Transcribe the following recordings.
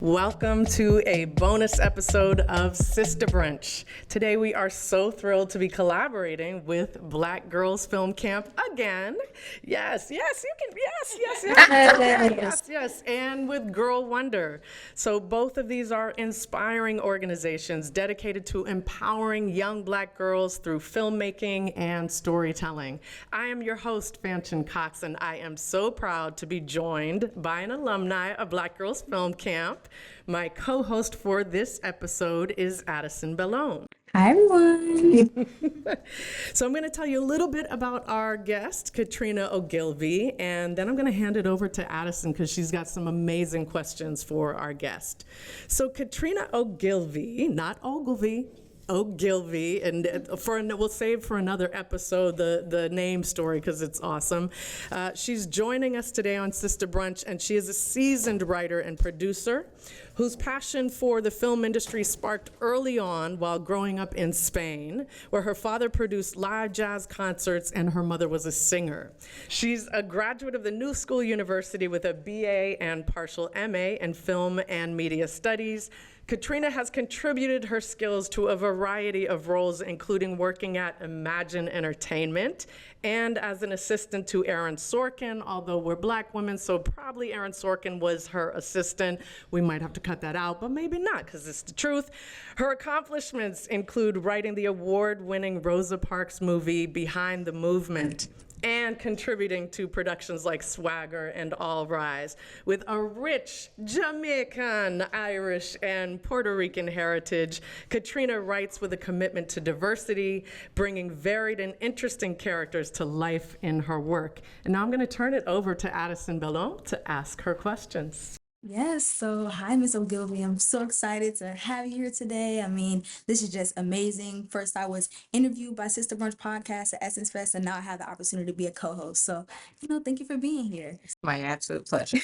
Welcome to a bonus episode of Sista Brunch. Today we are so thrilled to be collaborating with Black Girls Film Camp again. Yes, you can, yes, and with Girl Wonder. So both of these are inspiring organizations dedicated to empowering young Black girls through filmmaking and storytelling. I am your host, Fanshen Cox, and I am so proud to be joined by an alumni of Black Girls Film Camp. My co-host for this episode is Addison Belhomme. Hi, everyone. So I'm going to tell you a little bit about our guest, Katrina Ogilvie, and then I'm going to hand it over to Addison because she's got some amazing questions for our guest. So Katrina Ogilvie, not Ogilvie, Ogilvie, and we'll save for another episode the name story because it's awesome. She's joining us today on Sista Brunch, and she is a seasoned writer and producer whose passion for the film industry sparked early on while growing up in Spain, where her father produced live jazz concerts and her mother was a singer. She's a graduate of the New School University with a BA and partial MA in Film and Media Studies. Katrina has contributed her skills to a variety of roles, including working at Imagine Entertainment and as an assistant to Aaron Sorkin, although we're Black women, so probably Aaron Sorkin was her assistant. We might have to cut that out, but maybe not, because it's the truth. Her accomplishments include writing the award-winning Rosa Parks movie, Behind the Movement, and contributing to productions like Swagger and All Rise. With a rich Jamaican, Irish, and Puerto Rican heritage, Katrina writes with a commitment to diversity, bringing varied and interesting characters to life in her work. And now I'm going to turn it over to Addison Belhomme to ask her questions. Yes, so hi, Miss Ogilvie. I'm so excited to have you here today. I mean, this is just amazing. First, I was interviewed by Sista Brunch podcast at Essence Fest, and now I have the opportunity to be a co-host. So, thank you for being here. My absolute pleasure.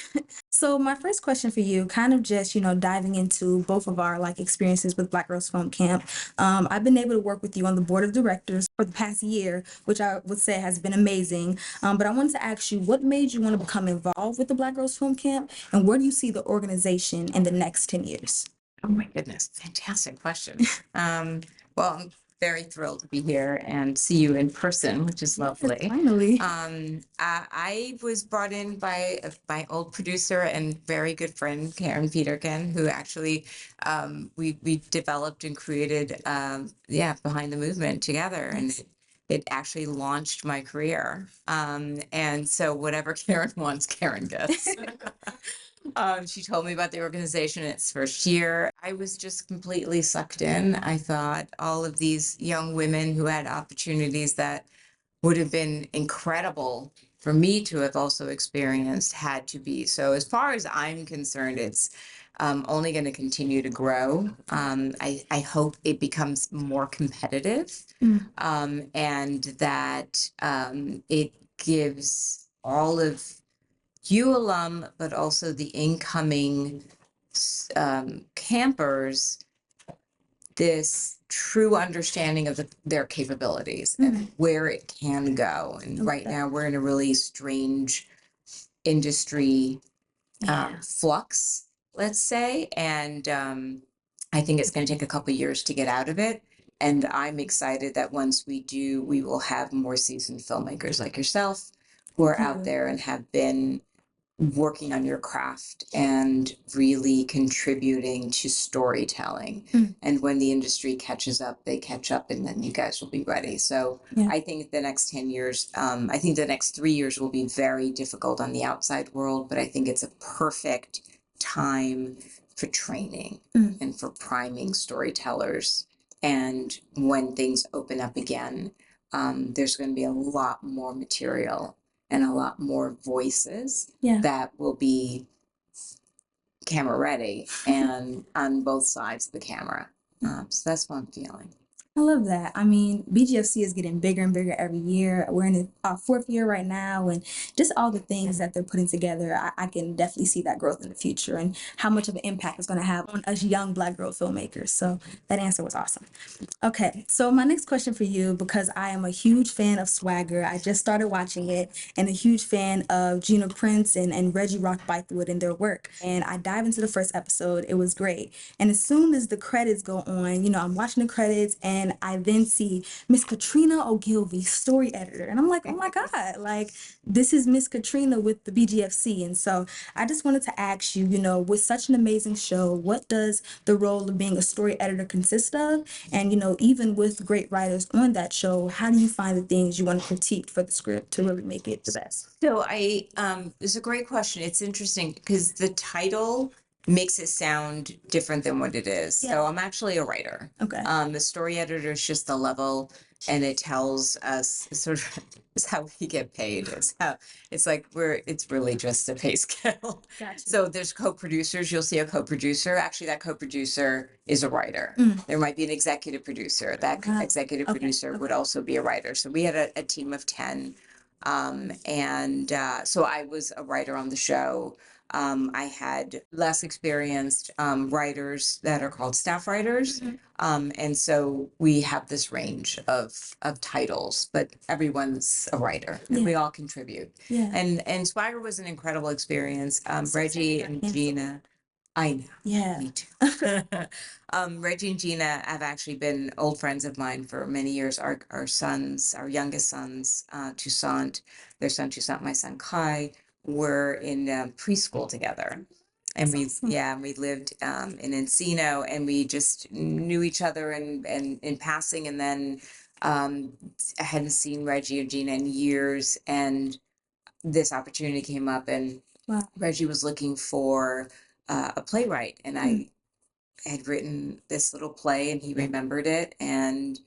So my first question for you, kind of just, diving into both of our experiences with Black Girls Film Camp. I've been able to work with you on the board of directors for the past year, which I would say has been amazing. But I wanted to ask you, what made you want to become involved with the Black Girls Film Camp, and where do you see the organization in the next 10 years? Oh my goodness, fantastic question. Well, I'm very thrilled to be here and see you in person, which is lovely. Finally. I was brought in by my old producer and very good friend, Karen Peterkin, who actually we developed and created Behind the Movement together. And it actually launched my career. And so whatever Karen wants, Karen gets. She told me about the organization in its first year. I was just completely sucked in. I thought all of these young women who had opportunities that would have been incredible for me to have also experienced had to be. So as far as I'm concerned, it's only going to continue to grow. I hope it becomes more competitive and that it gives all of you alum, but also the incoming campers, this true understanding of their capabilities and where it can go. And right now we're in a really strange industry flux, let's say. And I think it's going to take a couple of years to get out of it. And I'm excited that once we do, we will have more seasoned filmmakers like yourself who are out there and have been working on your craft and really contributing to storytelling. And when the industry catches up, they catch up, and then you guys will be ready. So I think the next 10 years, I think the next 3 years will be very difficult on the outside world, but I think it's a perfect time for training and for priming storytellers. And when things open up again, there's going to be a lot more material and a lot more voices that will be camera ready and on both sides of the camera. So that's what I'm feeling. I love that. I mean, BGFC is getting bigger and bigger every year. We're in our fourth year right now, and just all the things that they're putting together, I can definitely see that growth in the future and how much of an impact it's going to have on us young Black girl filmmakers. So that answer was awesome. Okay, so my next question for you, because I am a huge fan of Swagger, I just started watching it, and a huge fan of Gina Prince and Reggie Rock Bythewood and their work. And I dive into the first episode. It was great. And as soon as the credits go on, I'm watching the credits, and I then see Miss Katrina Ogilvie, story editor. And I'm like, oh my God, like this is Miss Katrina with the BGFC. And so I just wanted to ask you, with such an amazing show, what does the role of being a story editor consist of? And, even with great writers on that show, how do you find the things you want to critique for the script to really make it the best? So it's a great question. It's interesting because the title makes it sound different than what it is. Yeah. So I'm actually a writer. Okay. The story editor is just the level, and it tells us sort of it's how we get paid. It's really just a pay scale. Gotcha. So there's co-producers. You'll see a co-producer. Actually, that co-producer is a writer. There might be an executive producer. That executive producer would also be a writer. So we had a team of 10. So I was a writer on the show. I had less experienced writers that are called staff writers. And so we have this range of titles, but everyone's a writer and we all contribute. Yeah. And Swagger was an incredible experience. Reggie and Gina. I know. Yeah. Me too. Reggie and Gina have actually been old friends of mine for many years. Our youngest sons, Toussaint, their son Toussaint, my son Kai, were in preschool together. And we lived in Encino, and we just knew each other and in passing. And then I hadn't seen Reggie or Gina in years, and this opportunity came up, and Reggie was looking for a playwright, and I had written this little play, and he remembered it, and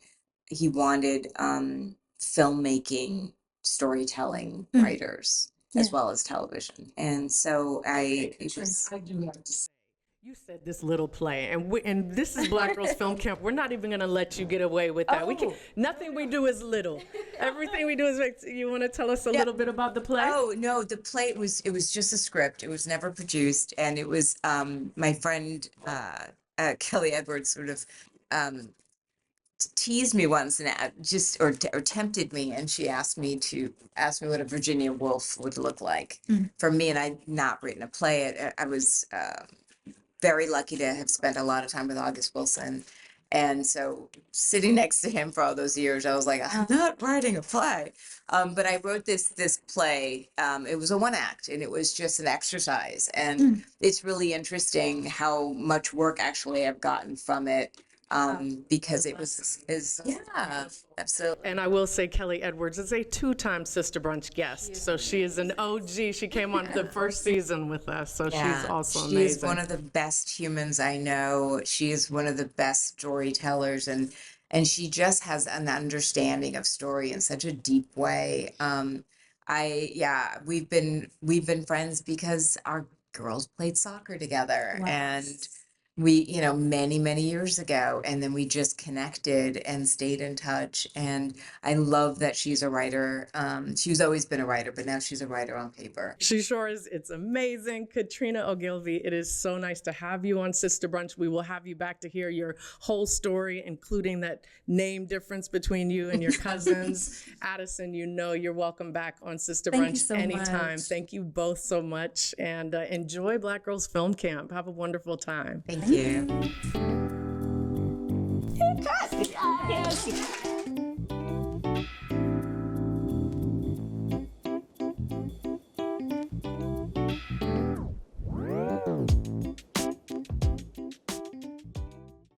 he wanted filmmaking, storytelling writers as well as television, and so I do have to say. You said this little play, and this is Black Girls Film Camp. We're not even going to let you get away with that. Nothing we do is little. Everything we do is big. You want to tell us a little bit about the play? Oh no, the play it was just a script. It was never produced, and it was my friend Kelly Edwards sort of teased me once and or tempted me, and she asked me what a Virginia Woolf would look like for me, and I'd not written a play. I was very lucky to have spent a lot of time with August Wilson. And so sitting next to him for all those years, I was like, I'm not writing a play. But I wrote this play. It was a one act, and it was just an exercise. And it's really interesting how much work actually I've gotten from it. Because it was absolutely. And I will say Kelly Edwards is a 2-time Sista Brunch guest. So she is an OG. She came on the first season with us. So she's also amazing. She's one of the best humans I know. She is one of the best storytellers, and she just has an understanding of story in such a deep way. We've been friends because our girls played soccer together, and we, many years ago, and then we just connected and stayed in touch. And I love that she's a writer. She's always been a writer, but now she's a writer on paper. She sure is. It's amazing. Katrina Ogilvie, it is so nice to have you on Sista Brunch. We will have you back to hear your whole story, including that name difference between you and your cousins. Addison, you're welcome back on Sista Brunch anytime. Thank you both so much, and enjoy Black Girls Film Camp. Have a wonderful time. Thank you. Yes.